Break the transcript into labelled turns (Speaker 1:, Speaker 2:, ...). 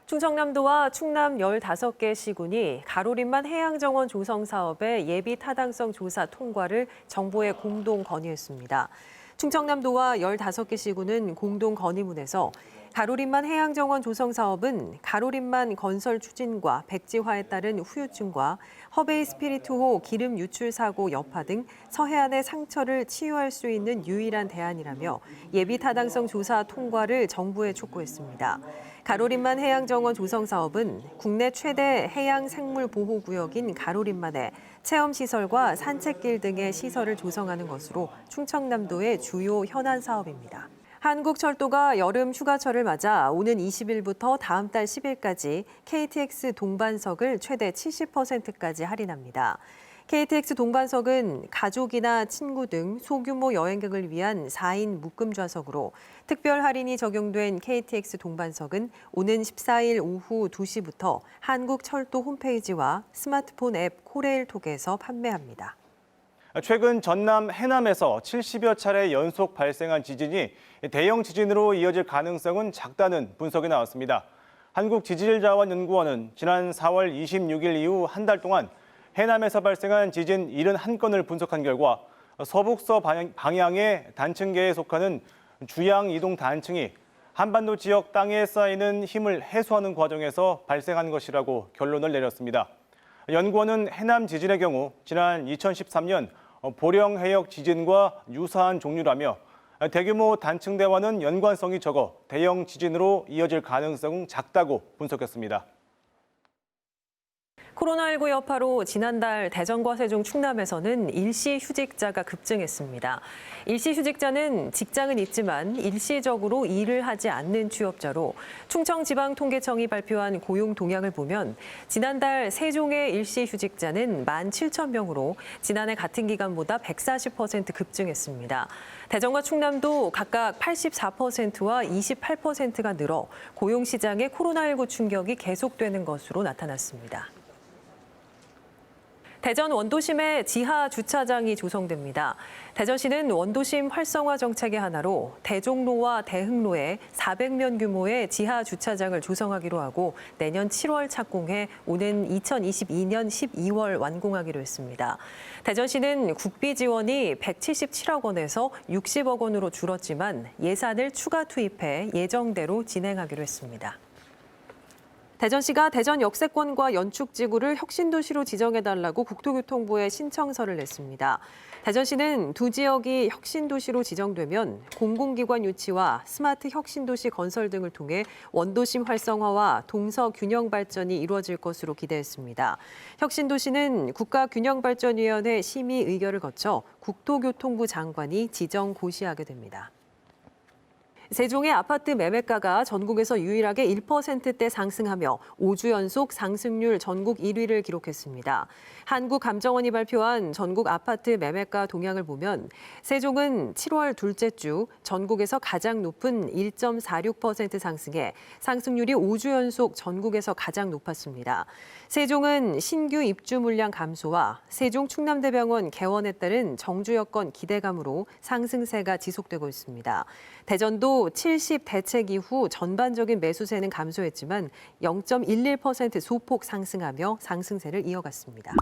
Speaker 1: 충청남도와 충남 15개 시군이 가로림만 해양정원 조성 사업의 예비 타당성 조사 통과를 정부에 공동 건의했습니다. 충청남도와 15개 시군은 공동 건의문에서 가로림만 해양정원 조성 사업은 가로림만 건설 추진과 백지화에 따른 후유증과 허베이 스피리트호 기름 유출 사고 여파 등 서해안의 상처를 치유할 수 있는 유일한 대안이라며 예비 타당성 조사 통과를 정부에 촉구했습니다. 가로림만 해양정원 조성 사업은 국내 최대 해양 생물 보호 구역인 가로림만에 체험시설과 산책길 등의 시설을 조성하는 것으로 충청남도의 주요 현안 사업입니다. 한국철도가 여름 휴가철을 맞아 오는 20일부터 다음 달 10일까지 KTX 동반석을 최대 70%까지 할인합니다. KTX 동반석은 가족이나 친구 등 소규모 여행객을 위한 4인 묶음 좌석으로 특별 할인이 적용된 KTX 동반석은 오는 14일 오후 2시부터 한국철도 홈페이지와 스마트폰 앱 코레일톡에서 판매합니다.
Speaker 2: 최근 전남 해남에서 70여 차례 연속 발생한 지진이 대형 지진으로 이어질 가능성은 작다는 분석이 나왔습니다. 한국지질자원연구원은 지난 4월 26일 이후 한 달 동안 해남에서 발생한 지진 71건을 분석한 결과 서북서 방향의 단층계에 속하는 주양 이동 단층이 한반도 지역 땅에 쌓이는 힘을 해소하는 과정에서 발생한 것이라고 결론을 내렸습니다. 연구원은 해남 지진의 경우 지난 2013년 보령 해역 지진과 유사한 종류라며 대규모 단층대와는 연관성이 적어 대형 지진으로 이어질 가능성은 작다고 분석했습니다.
Speaker 1: 코로나19 여파로 지난달 대전과 세종, 충남에서는 일시 휴직자가 급증했습니다. 일시 휴직자는 직장은 있지만 일시적으로 일을 하지 않는 취업자로 충청지방통계청이 발표한 고용 동향을 보면 지난달 세종의 일시 휴직자는 17,000명으로 지난해 같은 기간보다 140% 급증했습니다. 대전과 충남도 각각 84%와 28%가 늘어 고용시장의 코로나19 충격이 계속되는 것으로 나타났습니다. 대전 원도심에 지하 주차장이 조성됩니다. 대전시는 원도심 활성화 정책의 하나로 대종로와 대흥로에 400면 규모의 지하 주차장을 조성하기로 하고 내년 7월 착공해 오는 2022년 12월 완공하기로 했습니다. 대전시는 국비 지원이 177억 원에서 60억 원으로 줄었지만 예산을 추가 투입해 예정대로 진행하기로 했습니다. 대전시가 대전 역세권과 연축지구를 혁신도시로 지정해달라고 국토교통부에 신청서를 냈습니다. 대전시는 두 지역이 혁신도시로 지정되면 공공기관 유치와 스마트 혁신도시 건설 등을 통해 원도심 활성화와 동서 균형 발전이 이루어질 것으로 기대했습니다. 혁신도시는 국가균형발전위원회 심의 의결을 거쳐 국토교통부 장관이 지정 고시하게 됩니다. 세종의 아파트 매매가가 전국에서 유일하게 1%대 상승하며 5주 연속 상승률 전국 1위를 기록했습니다. 한국감정원이 발표한 전국 아파트 매매가 동향을 보면 세종은 7월 둘째 주 전국에서 가장 높은 1.46% 상승해 상승률이 5주 연속 전국에서 가장 높았습니다. 세종은 신규 입주 물량 감소와 세종 충남대병원 개원에 따른 정주 여건 기대감으로 상승세가 지속되고 있습니다. 대전도 70 대책 이후 전반적인 매수세는 감소했지만 0.11% 소폭 상승하며 상승세를 이어갔습니다.